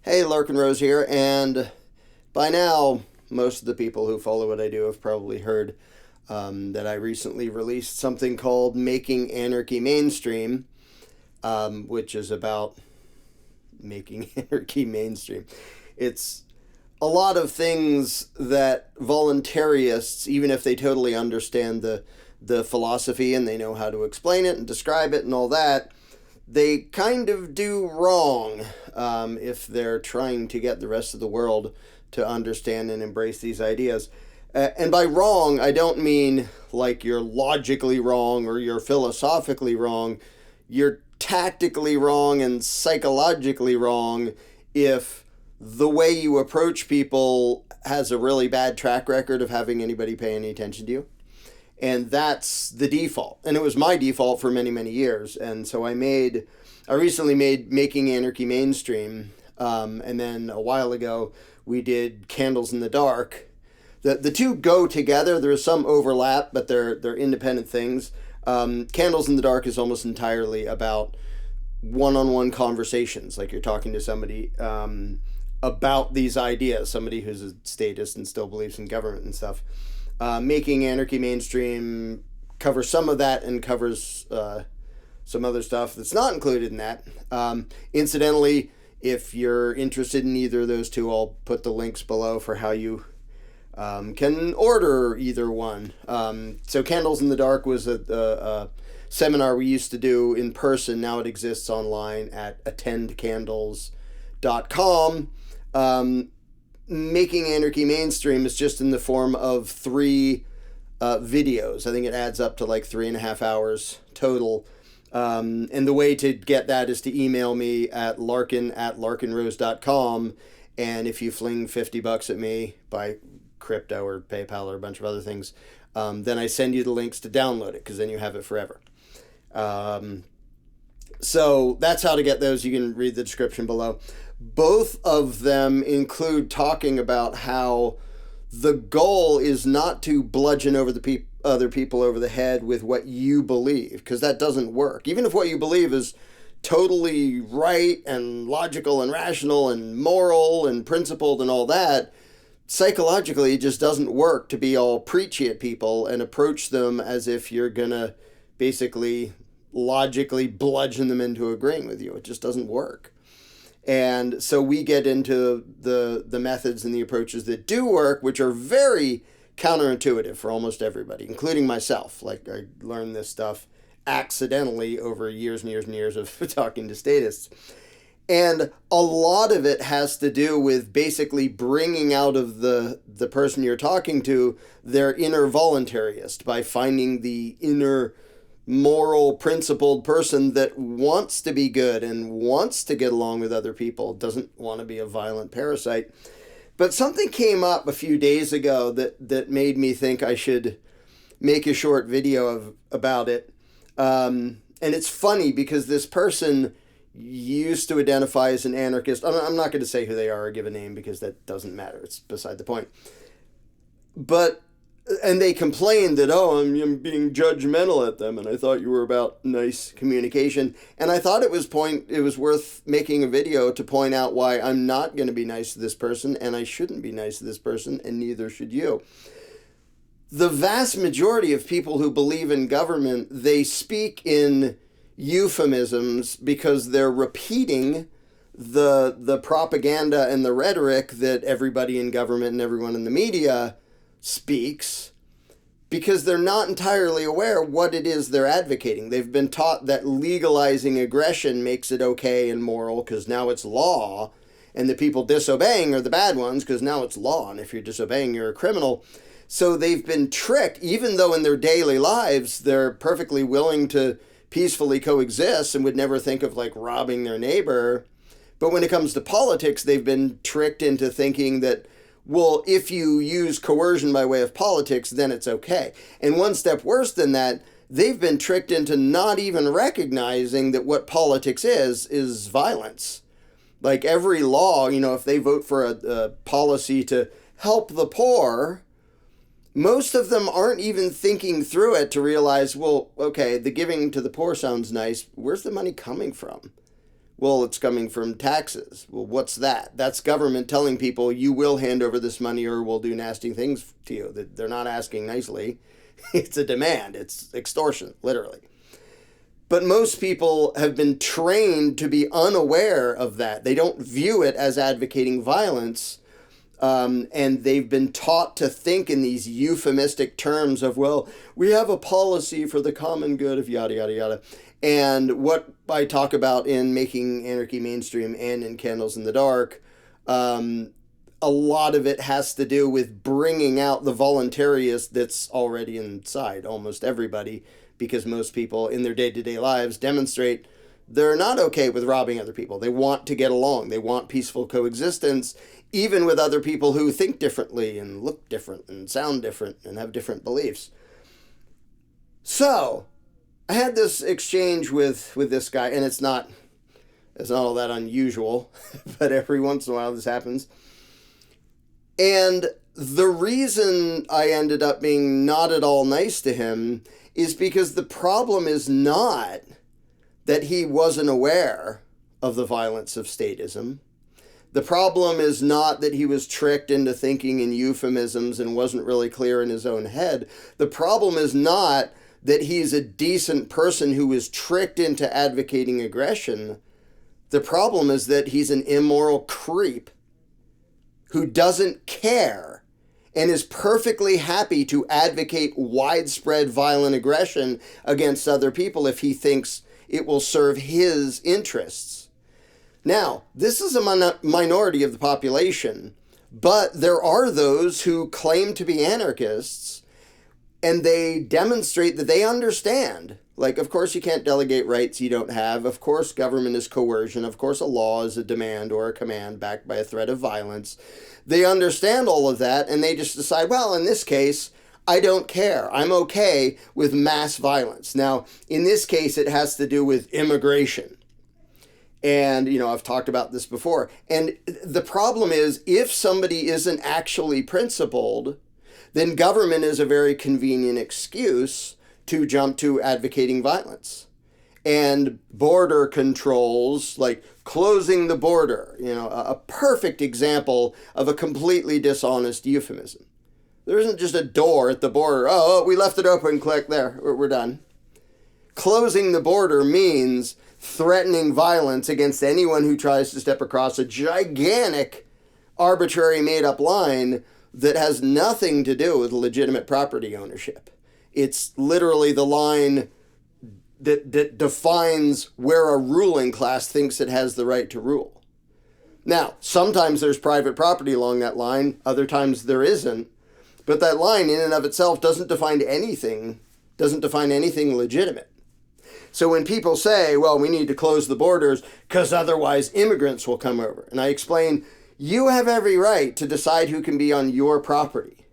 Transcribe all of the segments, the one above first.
Hey, Larkin Rose here, and by now, most of the people who follow what I do have probably heard that I recently released something called Making Anarchy Mainstream, which is about making anarchy mainstream. It's a lot of things that voluntarists, even if they totally understand the philosophy and they know how to explain it and describe it and all that, they kind of do wrong if they're trying to get the rest of the world to understand and embrace these ideas. And by wrong, I don't mean like you're logically wrong or you're philosophically wrong. You're tactically wrong and psychologically wrong if the way you approach people has a really bad track record of having anybody pay any attention to you. And that's the default. And it was my default for many, many years. And so I recently made Making Anarchy Mainstream. And then a while ago, we did Candles in the Dark. The two go together. There's some overlap, but they're independent things. Candles in the Dark is almost entirely about one-on-one conversations. Like you're talking to somebody about these ideas, somebody who's a statist and still believes in government and stuff. Making Anarchy Mainstream covers some of that and covers some other stuff that's not included in that. Incidentally, if you're interested in either of those two, I'll put the links below for how you can order either one. So Candles in the Dark was a seminar we used to do in person. Now it exists online at attendcandles.com. Making Anarchy Mainstream is just in the form of 3 videos. I think it adds up to like 3.5 hours total. And the way to get that is to email me at larkin@larkinrose.com. And if you fling $50 at me by crypto or PayPal or a bunch of other things, then I send you the links to download it, because then you have it forever. So that's how to get those. You can read the description below. Both of them include talking about how the goal is not to bludgeon over the other people over the head with what you believe, because that doesn't work. Even if what you believe is totally right and logical and rational and moral and principled and all that, psychologically it just doesn't work to be all preachy at people and approach them as if you're gonna basically logically bludgeon them into agreeing with you. It just doesn't work. And so we get into the methods and the approaches that do work, which are very counterintuitive for almost everybody, including myself. Like, I learned this stuff accidentally over years and years and years of talking to statists. And a lot of it has to do with basically bringing out of the person you're talking to their inner voluntarist by finding the inner moral, principled person that wants to be good and wants to get along with other people, doesn't want to be a violent parasite. But something came up a few days ago that made me think I should make a short video about it. And it's funny because this person used to identify as an anarchist. I'm not going to say who they are or give a name because that doesn't matter. It's beside the point. And they complained that, I'm being judgmental at them, and I thought you were about nice communication. And I thought it was worth making a video to point out why I'm not going to be nice to this person, and I shouldn't be nice to this person, and neither should you. The vast majority of people who believe in government, they speak in euphemisms because they're repeating the propaganda and the rhetoric that everybody in government and everyone in the media speaks, because they're not entirely aware what it is they're advocating. They've been taught that legalizing aggression makes it okay and moral because now it's law, and the people disobeying are the bad ones because now it's law, and if you're disobeying, you're a criminal. So they've been tricked, even though in their daily lives they're perfectly willing to peacefully coexist and would never think of like robbing their neighbor. But when it comes to politics, they've been tricked into thinking that, well, if you use coercion by way of politics, then it's okay. And one step worse than that, they've been tricked into not even recognizing that what politics is violence. Like every law, if they vote for a policy to help the poor, most of them aren't even thinking through it to realize, well, okay, the giving to the poor sounds nice. Where's the money coming from? Well, it's coming from taxes. Well, what's that? That's government telling people you will hand over this money or we'll do nasty things to you. That they're not asking nicely. It's a demand. It's extortion, literally. But most people have been trained to be unaware of that. They don't view it as advocating violence. And they've been taught to think in these euphemistic terms of, well, we have a policy for the common good of yada, yada, yada. And what I talk about in Making Anarchy Mainstream and in Candles in the Dark, a lot of it has to do with bringing out the voluntarist that's already inside almost everybody, because most people in their day-to-day lives demonstrate they're not okay with robbing other people. They want to get along. They want peaceful coexistence, even with other people who think differently and look different and sound different and have different beliefs. So I had this exchange with this guy, and it's not all that unusual, but every once in a while this happens. And the reason I ended up being not at all nice to him is because the problem is not that he wasn't aware of the violence of statism. The problem is not that he was tricked into thinking in euphemisms and wasn't really clear in his own head. The problem is not that he's a decent person who was tricked into advocating aggression. The problem is that he's an immoral creep who doesn't care and is perfectly happy to advocate widespread violent aggression against other people if he thinks it will serve his interests. Now, this is a minority of the population, but there are those who claim to be anarchists, and they demonstrate that they understand. Like, of course, you can't delegate rights you don't have. Of course, government is coercion. Of course, a law is a demand or a command backed by a threat of violence. They understand all of that, and they just decide, well, in this case, I don't care. I'm okay with mass violence. Now, in this case, it has to do with immigration. And, I've talked about this before. And the problem is, if somebody isn't actually principled, then government is a very convenient excuse to jump to advocating violence. And border controls, like closing the border, a perfect example of a completely dishonest euphemism. There isn't just a door at the border. Oh, we left it open, click there, we're done. Closing the border means threatening violence against anyone who tries to step across a gigantic, arbitrary made-up line that has nothing to do with legitimate property ownership. It's literally the line that defines where a ruling class thinks it has the right to rule. Now, sometimes there's private property along that line, other times there isn't, but that line in and of itself doesn't define anything legitimate. So when people say, well, we need to close the borders because otherwise immigrants will come over, and I explain, you have every right to decide who can be on your property.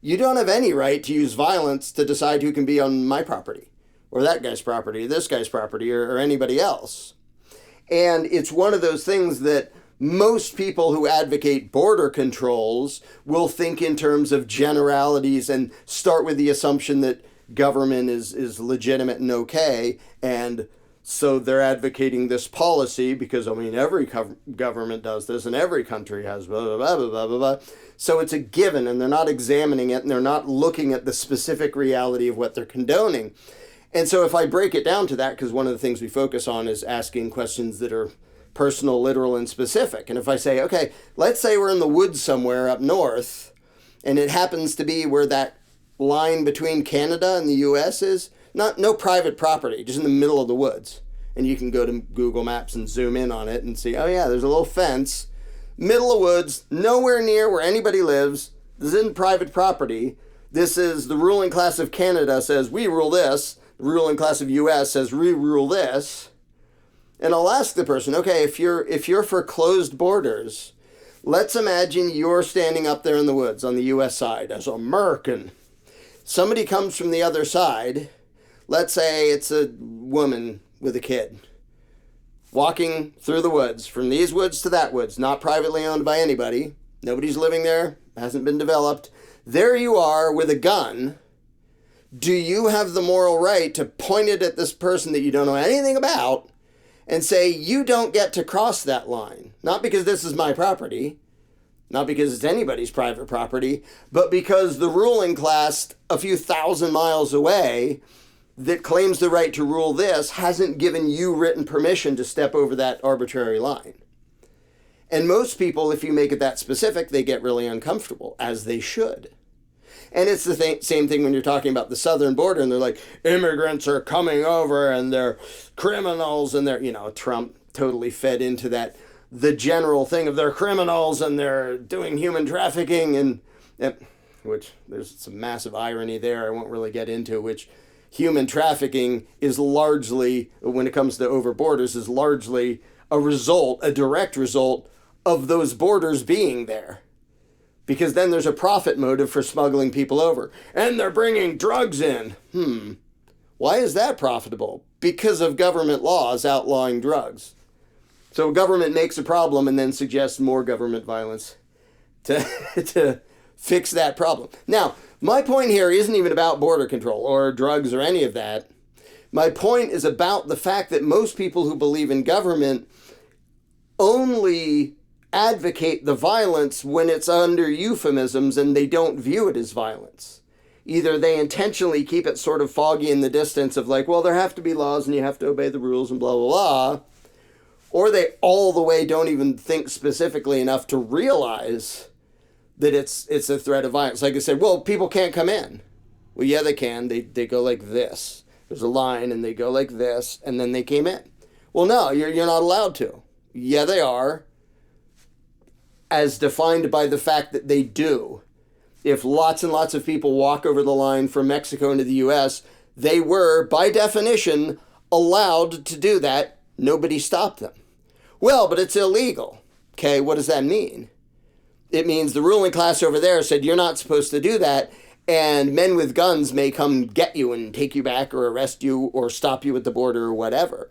You don't have any right to use violence to decide who can be on my property, or that guy's property, or this guy's property, or anybody else. And it's one of those things that most people who advocate border controls will think in terms of generalities and start with the assumption that government is legitimate and okay, and so they're advocating this policy because, every government does this and every country has blah, blah, blah, blah, blah, blah. So it's a given, and they're not examining it, and they're not looking at the specific reality of what they're condoning. And so if I break it down to that, because one of the things we focus on is asking questions that are personal, literal, and specific. And if I say, okay, let's say we're in the woods somewhere up north, and it happens to be where that line between Canada and the U.S. is, no private property, just in the middle of the woods. And you can go to Google Maps and zoom in on it and see, oh yeah, there's a little fence, middle of woods, nowhere near where anybody lives. This isn't private property. This is the ruling class of Canada says, we rule this. The ruling class of U.S. says, we rule this. And I'll ask the person, okay, if you're for closed borders, let's imagine you're standing up there in the woods on the U.S. side as American. Somebody comes from the other side. Let's say it's a woman with a kid walking through the woods, from these woods to that woods, not privately owned by anybody. Nobody's living there, hasn't been developed. There you are with a gun. Do you have the moral right to point it at this person that you don't know anything about and say, you don't get to cross that line. Not because this is my property, not because it's anybody's private property, but because the ruling class a few thousand miles away that claims the right to rule this hasn't given you written permission to step over that arbitrary line. And most people, if you make it that specific, they get really uncomfortable, as they should. And it's the same thing when you're talking about the southern border, and they're like, immigrants are coming over and they're criminals, and they're, Trump totally fed into that, the general thing of they're criminals and they're doing human trafficking, and which there's some massive irony there I won't really get into, which human trafficking is largely, when it comes to over borders, is largely a direct result of those borders being there. Because then there's a profit motive for smuggling people over. And they're bringing drugs in. Why is that profitable? Because of government laws outlawing drugs. So government makes a problem and then suggests more government violence to fix that problem. Now, my point here isn't even about border control or drugs or any of that. My point is about the fact that most people who believe in government only advocate the violence when it's under euphemisms and they don't view it as violence. Either they intentionally keep it sort of foggy in the distance of like, well, there have to be laws and you have to obey the rules and blah, blah, blah. Or they all the way don't even think specifically enough to realize that it's a threat of violence. Like I said, well, people can't come in. Well, yeah, they can. They go like this. There's a line and they go like this and then they came in. Well, no, you're not allowed to. Yeah, they are. As defined by the fact that they do. If lots and lots of people walk over the line from Mexico into the U.S., they were, by definition, allowed to do that. Nobody stopped them. Well, but it's illegal. Okay, what does that mean? It means the ruling class over there said you're not supposed to do that, and men with guns may come get you and take you back or arrest you or stop you at the border or whatever.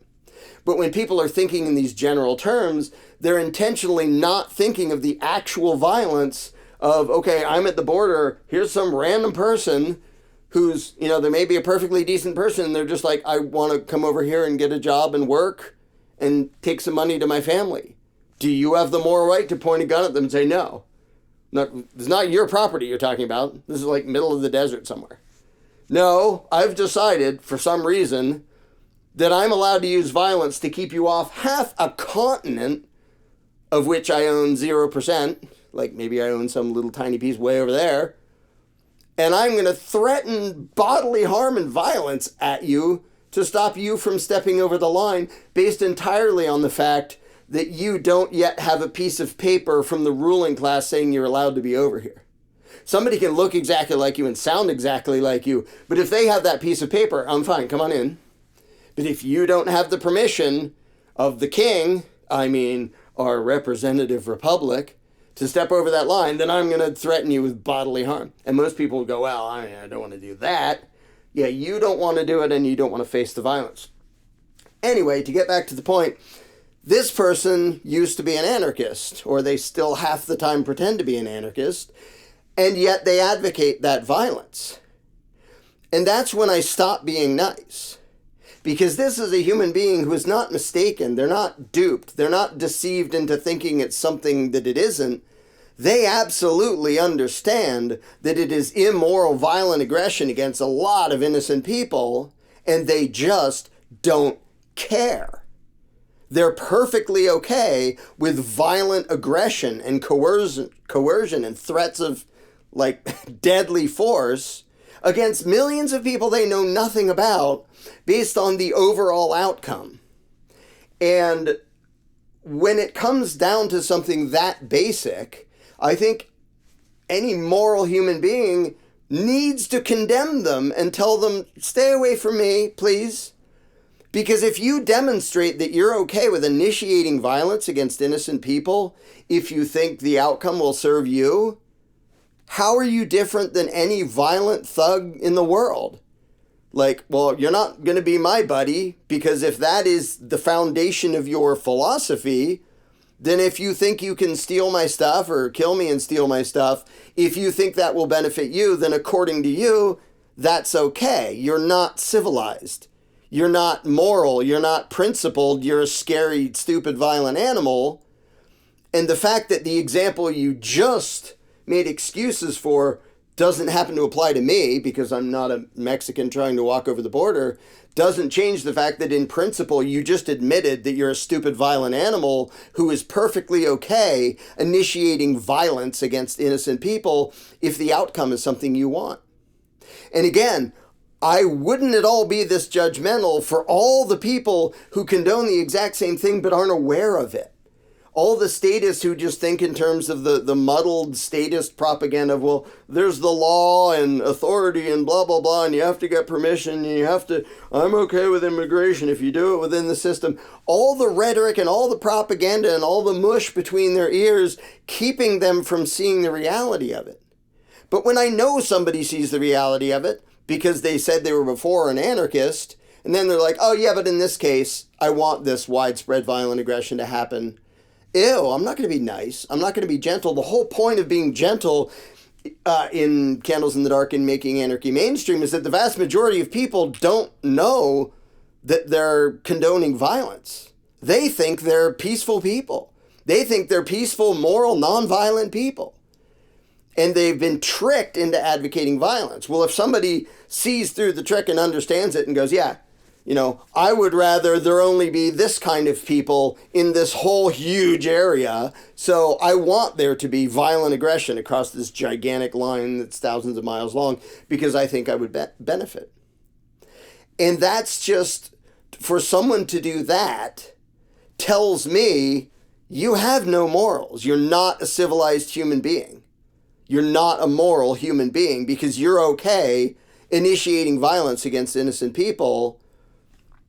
But when people are thinking in these general terms, they're intentionally not thinking of the actual violence of, okay, I'm at the border, here's some random person who's, there may be a perfectly decent person, and they're just like, I want to come over here and get a job and work and take some money to my family. Do you have the moral right to point a gun at them and say no? No, it's not your property you're talking about. This is like middle of the desert somewhere. No, I've decided for some reason that I'm allowed to use violence to keep you off half a continent of which I own 0%, like maybe I own some little tiny piece way over there, and I'm going to threaten bodily harm and violence at you to stop you from stepping over the line based entirely on the fact that you don't yet have a piece of paper from the ruling class saying you're allowed to be over here. Somebody can look exactly like you and sound exactly like you, but if they have that piece of paper, I'm fine, come on in. But if you don't have the permission of the king, our representative republic, to step over that line, then I'm going to threaten you with bodily harm. And most people go, well, I don't want to do that. Yeah, you don't want to do it and you don't want to face the violence. Anyway, to get back to the point, this person used to be an anarchist, or they still half the time pretend to be an anarchist, and yet they advocate that violence. And that's when I stop being nice. Because this is a human being who is not mistaken. They're not duped. They're not deceived into thinking it's something that it isn't. They absolutely understand that it is immoral, violent aggression against a lot of innocent people, and they just don't care. They're perfectly okay with violent aggression and coercion and threats of, deadly force against millions of people they know nothing about based on the overall outcome. And when it comes down to something that basic, I think any moral human being needs to condemn them and tell them, stay away from me, please. Because if you demonstrate that you're okay with initiating violence against innocent people, if you think the outcome will serve you, how are you different than any violent thug in the world? Well, you're not going to be my buddy, because if that is the foundation of your philosophy, then if you think you can steal my stuff or kill me and steal my stuff, if you think that will benefit you, then according to you, that's okay. You're not civilized. you're not moral, you're not principled, you're a scary, stupid, violent animal. And the fact that the example you just made excuses for doesn't happen to apply to me because I'm not a Mexican trying to walk over the border doesn't change the fact that in principle you just admitted that you're a stupid, violent animal who is perfectly okay initiating violence against innocent people if the outcome is something you want. And again, I wouldn't at all be this judgmental for all the people who condone the exact same thing but aren't aware of it. All the statists who just think in terms of the muddled statist propaganda of, well, there's the law and authority and blah, blah, blah, and you have to get permission, and you have to, I'm okay with immigration if you do it within the system. All the rhetoric and all the propaganda and all the mush between their ears, keeping them from seeing the reality of it. But when I know somebody sees the reality of it, because they said they were before an anarchist, and then they're like, oh yeah, but in this case, I want this widespread violent aggression to happen. Ew, I'm not going to be nice. I'm not going to be gentle. The whole point of being gentle in Candles in the Dark and Making Anarchy Mainstream is that the vast majority of people don't know that they're condoning violence. They think they're peaceful people. They think they're peaceful, moral, nonviolent people. And they've been tricked into advocating violence. Well, if somebody sees through the trick and understands it and goes, yeah, you know, I would rather there only be this kind of people in this whole huge area. So I want there to be violent aggression across this gigantic line that's thousands of miles long because I think I would benefit. And that's just, for someone to do that tells me you have no morals. You're not a civilized human being. You're not a moral human being because you're okay initiating violence against innocent people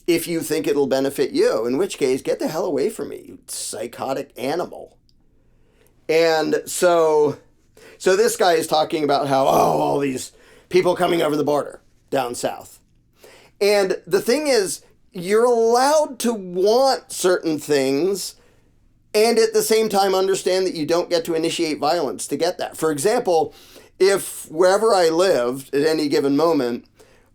if you think it'll benefit you, in which case, get the hell away from me, you psychotic animal. And so this guy is talking about how, all these people coming over the border down south. And the thing is, you're allowed to want certain things and at the same time understand that you don't get to initiate violence to get that. For example, if wherever I lived at any given moment,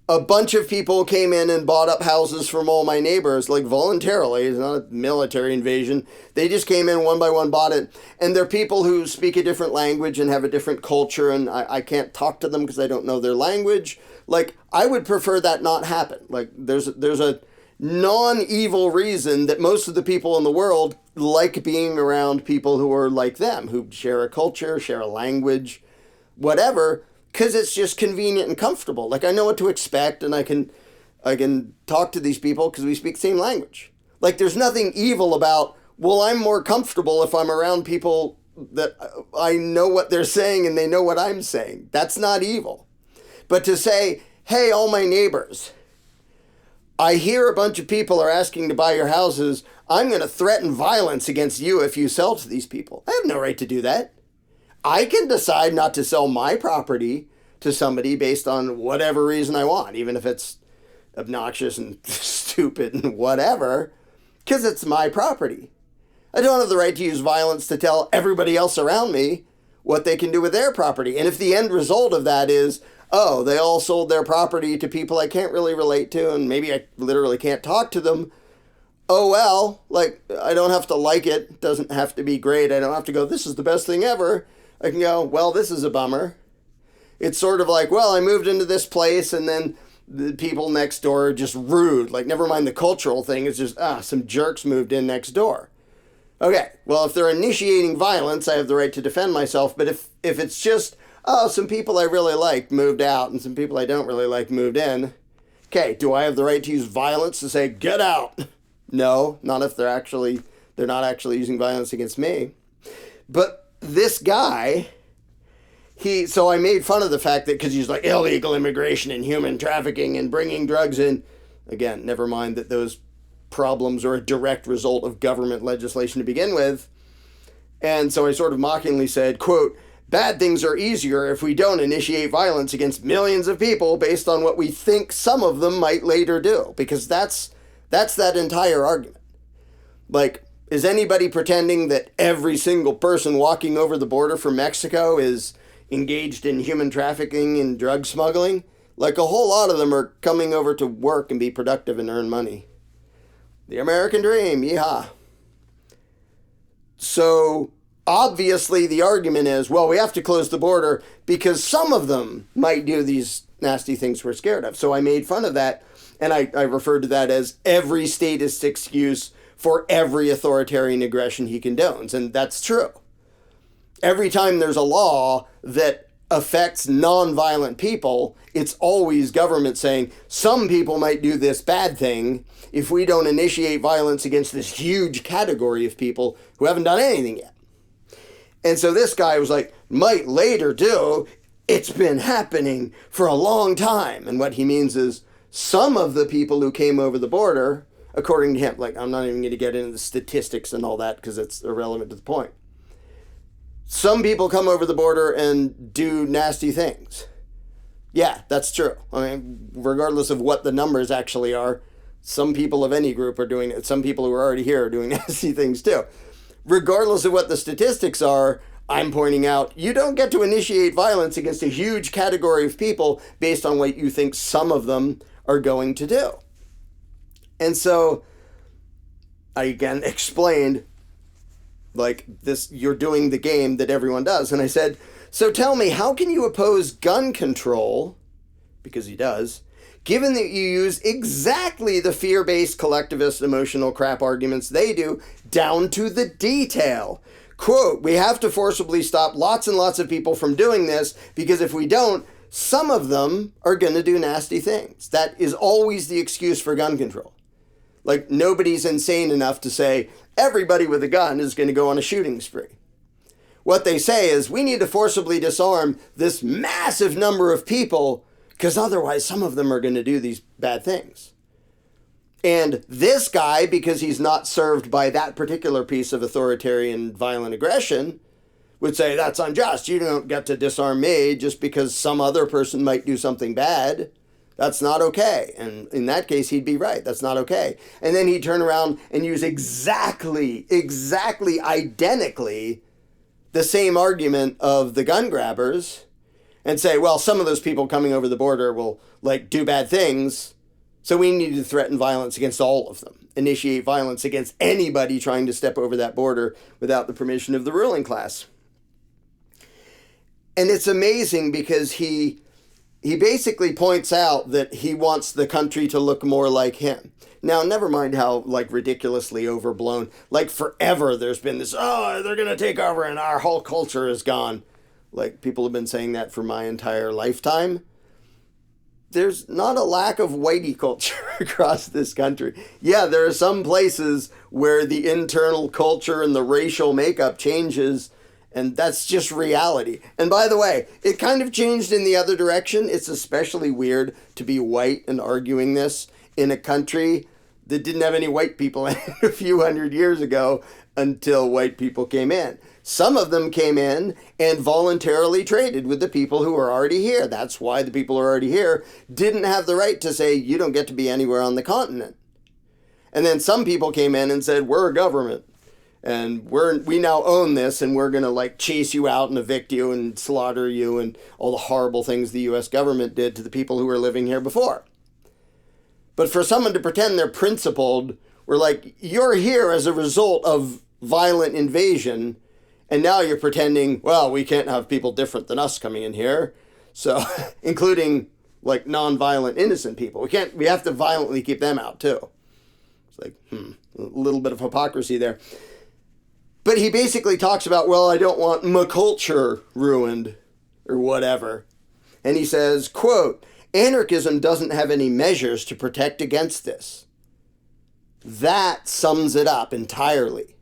a bunch of people came in and bought up houses from all my neighbors, like voluntarily. It's not a military invasion. They just came in one by one, bought it. And they're people who speak a different language and have a different culture, and I can't talk to them because I don't know their language. Like, I would prefer that not happen. Like, there's a non-evil reason that most of the people in the world like being around people who are like them, who share a culture, share a language, whatever, because it's just convenient and comfortable. Like, I know what to expect, and I can talk to these people because we speak the same language. Like, there's nothing evil about, well, I'm more comfortable if I'm around people that I know what they're saying and they know what I'm saying. That's not evil. But to say, hey, all my neighbors, I hear a bunch of people are asking to buy your houses. I'm going to threaten violence against you if you sell to these people. I have no right to do that. I can decide not to sell my property to somebody based on whatever reason I want, even if it's obnoxious and stupid and whatever, because it's my property. I don't have the right to use violence to tell everybody else around me what they can do with their property. And if the end result of that is, oh, they all sold their property to people I can't really relate to, and maybe I literally can't talk to them, oh well, like, I don't have to like it. It doesn't have to be great. I don't have to go, this is the best thing ever. I can go, well, this is a bummer. It's sort of like, well, I moved into this place and then the people next door are just rude. Like, never mind the cultural thing. It's just, some jerks moved in next door. Okay, well, if they're initiating violence, I have the right to defend myself. But if it's just, some people I really liked moved out and some people I don't really like moved in. Okay, do I have the right to use violence to say, get out? No, not if they're not actually using violence against me. But this guy, so I made fun of the fact that, because he's like, illegal immigration and human trafficking and bringing drugs in. Again, never mind that those problems are a direct result of government legislation to begin with. And so I sort of mockingly said, quote, bad things are easier if we don't initiate violence against millions of people based on what we think some of them might later do. Because that's that entire argument. Like, is anybody pretending that every single person walking over the border from Mexico is engaged in human trafficking and drug smuggling? Like a whole lot of them are coming over to work and be productive and earn money. The American dream, yeehaw. So obviously the argument is, well, we have to close the border because some of them might do these nasty things we're scared of. So I made fun of that, and I referred to that as every statist's excuse for every authoritarian aggression he condones. And that's true. Every time there's a law that affects non-violent people, it's always government saying some people might do this bad thing if we don't initiate violence against this huge category of people who haven't done anything yet. And so this guy was like, might later do, it's been happening for a long time. And what he means is some of the people who came over the border, according to him, like I'm not even going to get into the statistics and all that because it's irrelevant to the point. Some people come over the border and do nasty things. Yeah, that's true. I mean, regardless of what the numbers actually are, some people of any group are doing it. Some people who are already here are doing nasty things too. Regardless of what the statistics are, I'm pointing out you don't get to initiate violence against a huge category of people based on what you think some of them are going to do. And so I again explained, like, this, you're doing the game that everyone does. And I said, so tell me, how can you oppose gun control, because he does, given that you use exactly the fear-based collectivist emotional crap arguments they do down to the detail? Quote, we have to forcibly stop lots and lots of people from doing this because if we don't, some of them are going to do nasty things. That is always the excuse for gun control. Like, nobody's insane enough to say everybody with a gun is going to go on a shooting spree. What they say is we need to forcibly disarm this massive number of people because otherwise some of them are going to do these bad things. And this guy, because he's not served by that particular piece of authoritarian violent aggression, would say that's unjust. You don't get to disarm me just because some other person might do something bad. That's not okay. And in that case, he'd be right. That's not okay. And then he'd turn around and use exactly identically the same argument of the gun grabbers and say, well, some of those people coming over the border will, like, do bad things, so we need to threaten violence against all of them, initiate violence against anybody trying to step over that border without the permission of the ruling class. And it's amazing because he basically points out that he wants the country to look more like him. Now, never mind how, like, ridiculously overblown. Like, forever there's been this, oh, they're going to take over and our whole culture is gone. Like, people have been saying that for my entire lifetime. There's not a lack of whitey culture across this country. Yeah, there are some places where the internal culture and the racial makeup changes, and that's just reality. And by the way, it kind of changed in the other direction. It's especially weird to be white and arguing this in a country that didn't have any white people in it a few hundred years ago until white people came in. Some of them came in and voluntarily traded with the people who were already here. That's why the people who are already here didn't have the right to say, you don't get to be anywhere on the continent. And then some people came in and said, we're a government. And we now own this, and we're going to, like, chase you out and evict you and slaughter you and all the horrible things the U.S. government did to the people who were living here before. But for someone to pretend they're principled, we're like, you're here as a result of violent invasion, and now you're pretending, well, we can't have people different than us coming in here. So, including, like, non-violent innocent people. We have to violently keep them out, too. It's like, a little bit of hypocrisy there. But he basically talks about, well, I don't want my culture ruined, or whatever. And he says, quote, anarchism doesn't have any measures to protect against this. That sums it up entirely.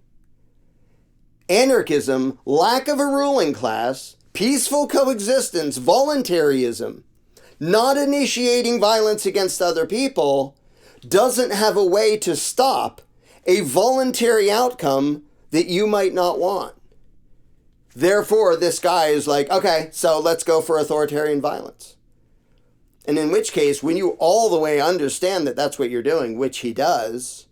Anarchism, lack of a ruling class, peaceful coexistence, voluntarism, not initiating violence against other people, doesn't have a way to stop a voluntary outcome that you might not want. Therefore, this guy is like, okay, so let's go for authoritarian violence. And in which case, when you all the way understand that that's what you're doing, which he does,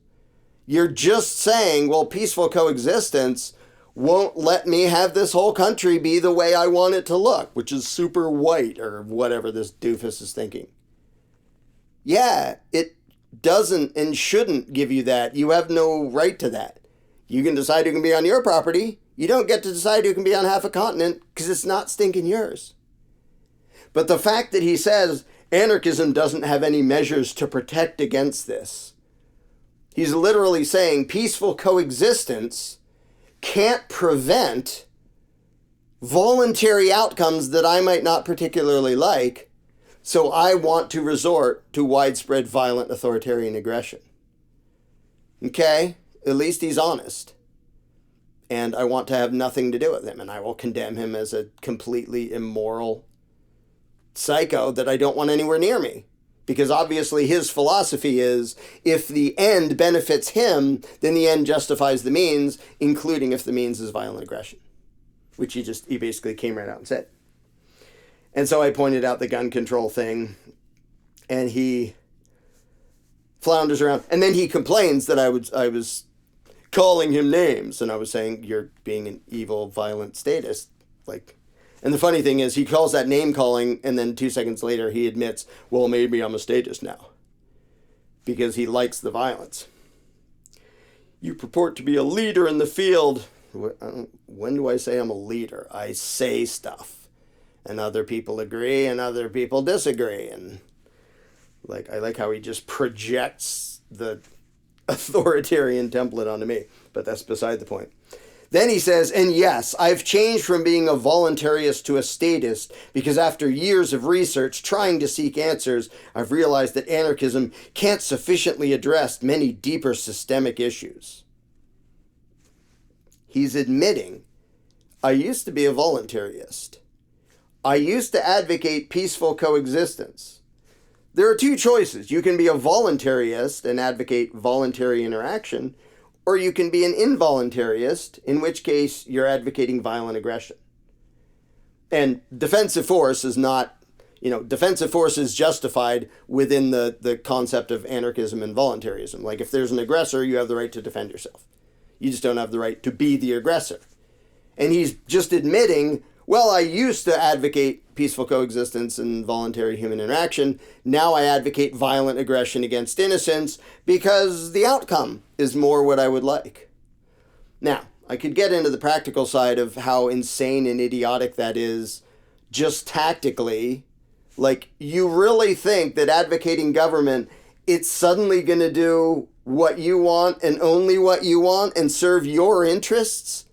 you're just saying, well, peaceful coexistence, won't let me have this whole country be the way I want it to look, which is super white or whatever this doofus is thinking. Yeah, it doesn't and shouldn't give you that. You have no right to that. You can decide who can be on your property. You don't get to decide who can be on half a continent because it's not stinking yours. But the fact that he says anarchism doesn't have any measures to protect against this, he's literally saying peaceful coexistence can't prevent voluntary outcomes that I might not particularly like, so I want to resort to widespread violent authoritarian aggression. Okay? At least he's honest. And I want to have nothing to do with him, and I will condemn him as a completely immoral psycho that I don't want anywhere near me. Because obviously his philosophy is, if the end benefits him, then the end justifies the means, including if the means is violent aggression. Which he basically came right out and said. And so I pointed out the gun control thing, and he flounders around. And then he complains that I was calling him names, and I was saying, you're being an evil, violent statist. And the funny thing is, he calls that name calling, and then 2 seconds later, he admits, well, maybe I'm a statist now. Because he likes the violence. You purport to be a leader in the field. When do I say I'm a leader? I say stuff. And other people agree, and other people disagree. And I like how he just projects the authoritarian template onto me. But that's beside the point. Then he says, and yes, I've changed from being a voluntarist to a statist because after years of research trying to seek answers, I've realized that anarchism can't sufficiently address many deeper systemic issues. He's admitting, I used to be a voluntarist. I used to advocate peaceful coexistence. There are two choices. You can be a voluntarist and advocate voluntary interaction, or you can be an involuntarist, in which case you're advocating violent aggression. And defensive force is not, defensive force is justified within the concept of anarchism and voluntarism. Like if there's an aggressor, you have the right to defend yourself. You just don't have the right to be the aggressor. And he's just admitting, well, I used to advocate peaceful coexistence and voluntary human interaction. Now I advocate violent aggression against innocents because the outcome is more what I would like. Now, I could get into the practical side of how insane and idiotic that is just tactically. Like, you really think that advocating government, it's suddenly going to do what you want and only what you want and serve your interests?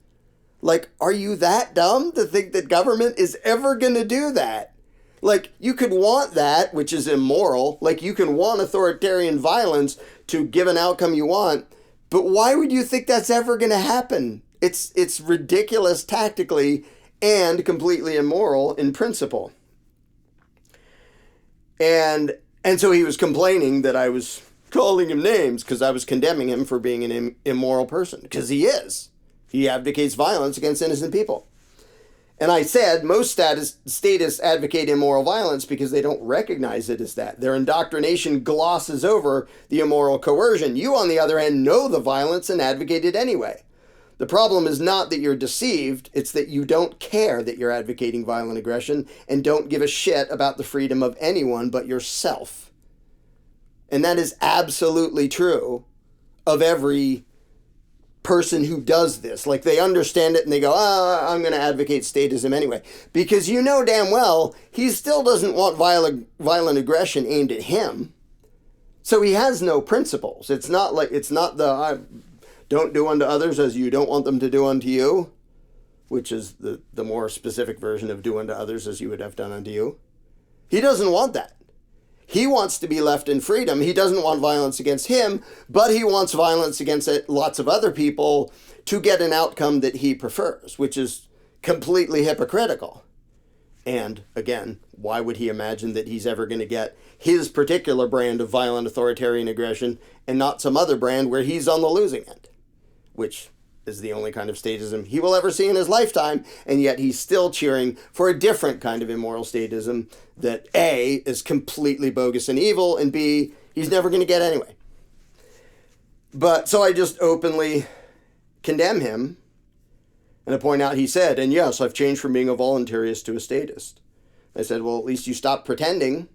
Like, are you that dumb to think that government is ever going to do that? Like, you could want that, which is immoral. Like, you can want authoritarian violence to give an outcome you want. But why would you think that's ever going to happen? It's ridiculous tactically and completely immoral in principle. And so he was complaining that I was calling him names because I was condemning him for being an immoral person. Because he is. He advocates violence against innocent people. And I said most statists advocate immoral violence because they don't recognize it as that. Their indoctrination glosses over the immoral coercion. You, on the other hand, know the violence and advocate it anyway. The problem is not that you're deceived, it's that you don't care that you're advocating violent aggression and don't give a shit about the freedom of anyone but yourself. And that is absolutely true of every person who does this. Like, they understand it and they go, I'm going to advocate statism anyway. Because you know damn well he still doesn't want violent aggression aimed at him. So he has no principles. It's not the don't do unto others as you don't want them to do unto you, which is the more specific version of do unto others as you would have done unto you. He doesn't want that. He wants to be left in freedom. He doesn't want violence against him, but he wants violence against lots of other people to get an outcome that he prefers, which is completely hypocritical. And again, why would he imagine that he's ever going to get his particular brand of violent authoritarian aggression and not some other brand where he's on the losing end, which is the only kind of statism he will ever see in his lifetime, and yet he's still cheering for a different kind of immoral statism that A, is completely bogus and evil, and B, he's never going to get anyway. But so I just openly condemn him And I point out, he said, and yes, I've changed from being a voluntarist to a statist. I said, well, at least you stopped pretending.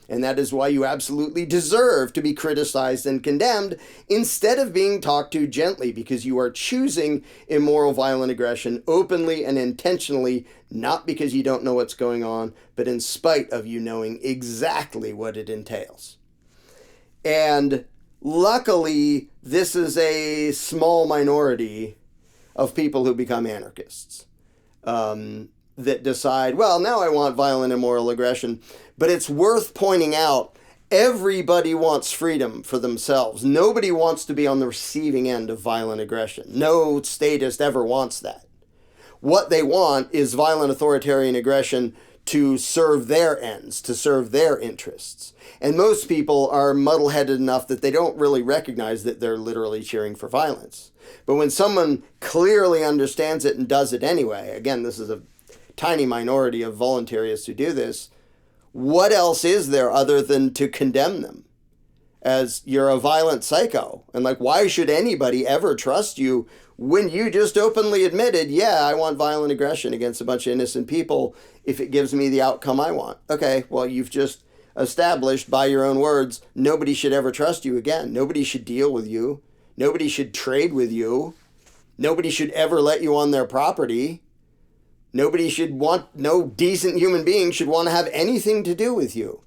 And that is why you absolutely deserve to be criticized and condemned instead of being talked to gently, because you are choosing immoral, violent aggression openly and intentionally, not because you don't know what's going on, but in spite of you knowing exactly what it entails. And luckily, this is a small minority of people who become anarchists. That decide, well, now I want violent, immoral aggression. But it's worth pointing out, everybody wants freedom for themselves. Nobody wants to be on the receiving end of violent aggression. No statist ever wants that. What they want is violent authoritarian aggression to serve their ends, to serve their interests. And most people are muddle-headed enough that they don't really recognize that they're literally cheering for violence. But when someone clearly understands it and does it anyway, again, this is a tiny minority of voluntarists who do this, what else is there other than to condemn them as you're a violent psycho? And like, why should anybody ever trust you when you just openly admitted, yeah, I want violent aggression against a bunch of innocent people if it gives me the outcome I want? Okay, well, you've just established by your own words, nobody should ever trust you again. Nobody should deal with you. Nobody should trade with you. Nobody should ever let you on their property. Nobody should want, no decent human being should want to have anything to do with you.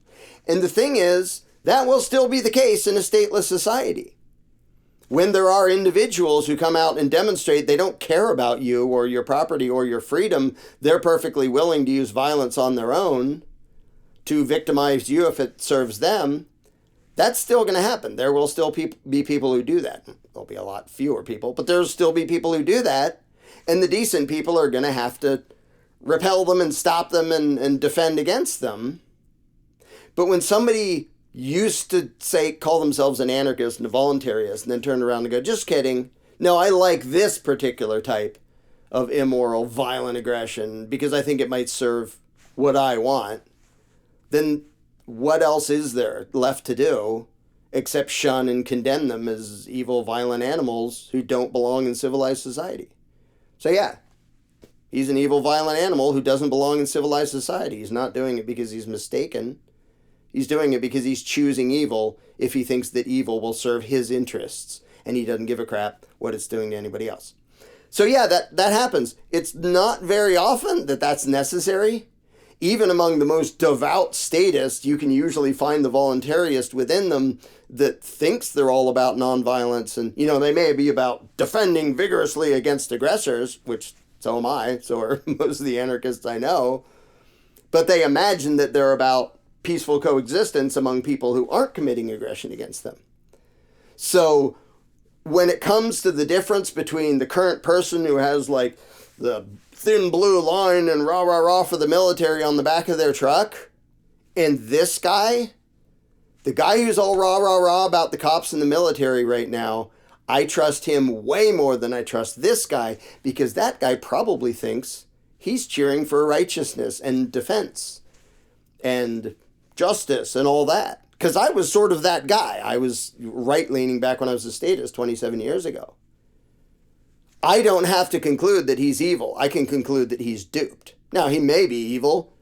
And the thing is, that will still be the case in a stateless society. When there are individuals who come out and demonstrate they don't care about you or your property or your freedom, they're perfectly willing to use violence on their own to victimize you if it serves them, that's still going to happen. There will still be people who do that. There'll be a lot fewer people, but there'll still be people who do that. And the decent people are going to have to repel them and stop them and defend against them. But when somebody used to call themselves an anarchist and a voluntarist and then turn around and go, just kidding. No, I like this particular type of immoral, violent aggression because I think it might serve what I want. Then what else is there left to do except shun and condemn them as evil, violent animals who don't belong in civilized society? So yeah, he's an evil, violent animal who doesn't belong in civilized society. He's not doing it because he's mistaken. He's doing it because he's choosing evil if he thinks that evil will serve his interests, and he doesn't give a crap what it's doing to anybody else. So yeah, that happens. It's not very often that that's necessary. Even among the most devout statists, you can usually find the voluntarist within them that thinks they're all about nonviolence. And, they may be about defending vigorously against aggressors, which so am I, so are most of the anarchists I know. But they imagine that they're about peaceful coexistence among people who aren't committing aggression against them. So when it comes to the difference between the current person who has like the thin blue line and rah, rah, rah for the military on the back of their truck, and this guy, the guy who's all rah, rah, rah about the cops and the military right now, I trust him way more than I trust this guy, because that guy probably thinks he's cheering for righteousness and defense and justice and all that. Because I was sort of that guy. I was right-leaning back when I was a statist 27 years ago. I don't have to conclude that he's evil. I can conclude that he's duped. Now, he may be evil,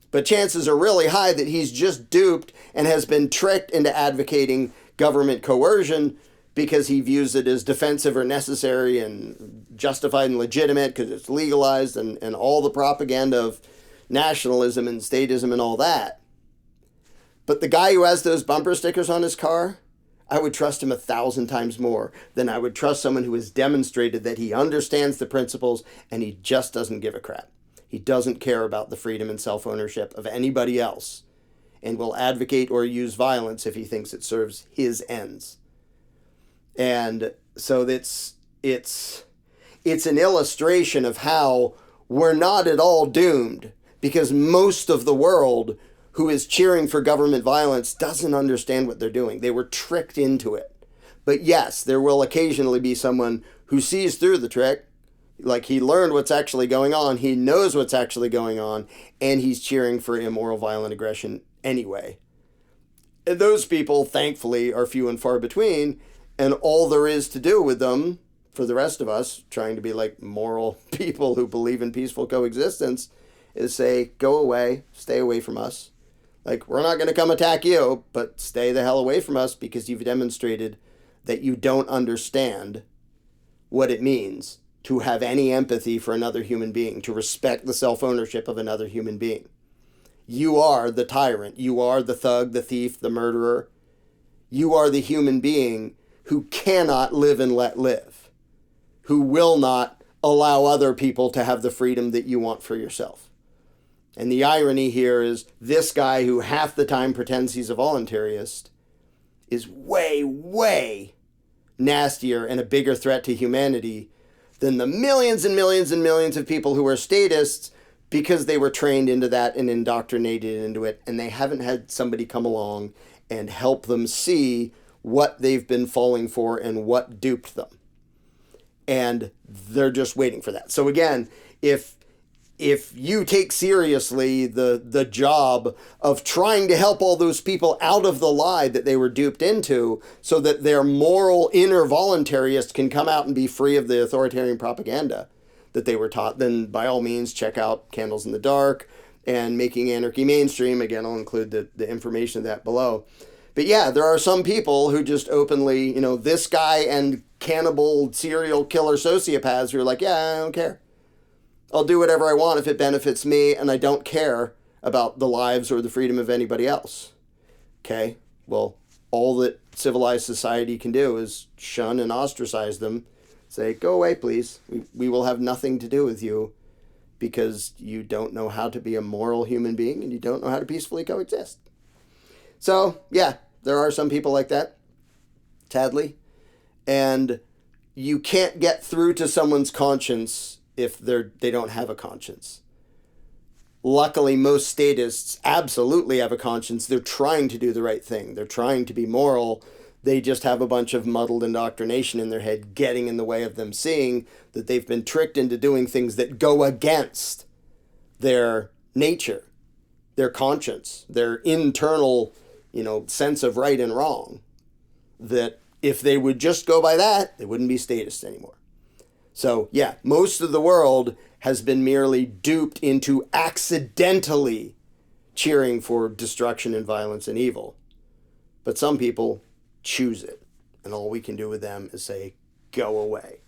but chances are really high that he's just duped and has been tricked into advocating government coercion because he views it as defensive or necessary and justified and legitimate because it's legalized and all the propaganda of nationalism and statism and all that. But the guy who has those bumper stickers on his car, I would trust him 1,000 times more than I would trust someone who has demonstrated that he understands the principles and he just doesn't give a crap. He doesn't care about the freedom and self-ownership of anybody else and will advocate or use violence if he thinks it serves his ends. And so it's an illustration of how we're not at all doomed, because most of the world who is cheering for government violence doesn't understand what they're doing. They were tricked into it. But yes, there will occasionally be someone who sees through the trick, like he learned what's actually going on, he knows what's actually going on, and he's cheering for immoral, violent aggression anyway. And those people, thankfully, are few and far between, and all there is to do with them for the rest of us, trying to be like moral people who believe in peaceful coexistence, is say, go away, stay away from us. Like, we're not going to come attack you, but stay the hell away from us because you've demonstrated that you don't understand what it means to have any empathy for another human being, to respect the self-ownership of another human being. You are the tyrant. You are the thug, the thief, the murderer. You are the human being who cannot live and let live, who will not allow other people to have the freedom that you want for yourself. And the irony here is this guy who half the time pretends he's a voluntarist is way, way nastier and a bigger threat to humanity than the millions and millions and millions of people who are statists because they were trained into that and indoctrinated into it, and they haven't had somebody come along and help them see what they've been falling for and what duped them. And they're just waiting for that. So again, if you take seriously the job of trying to help all those people out of the lie that they were duped into so that their moral inner voluntarist can come out and be free of the authoritarian propaganda that they were taught, then by all means check out Candles in the Dark and Making Anarchy Mainstream. Again, I'll include the information of that below. But yeah, there are some people who just openly, this guy and cannibal serial killer sociopaths who are like, yeah, I don't care. I'll do whatever I want if it benefits me, and I don't care about the lives or the freedom of anybody else. Okay? Well, all that civilized society can do is shun and ostracize them. Say, go away, please. We will have nothing to do with you because you don't know how to be a moral human being and you don't know how to peacefully coexist. So, yeah, there are some people like that, sadly. And you can't get through to someone's conscience if they don't have a conscience. Luckily, most statists absolutely have a conscience. They're trying to do the right thing. They're trying to be moral. They just have a bunch of muddled indoctrination in their head getting in the way of them seeing that they've been tricked into doing things that go against their nature, their conscience, their internal, sense of right and wrong. That if they would just go by that, they wouldn't be statists anymore. So, yeah, most of the world has been merely duped into accidentally cheering for destruction and violence and evil. But some people choose it, and all we can do with them is say, go away.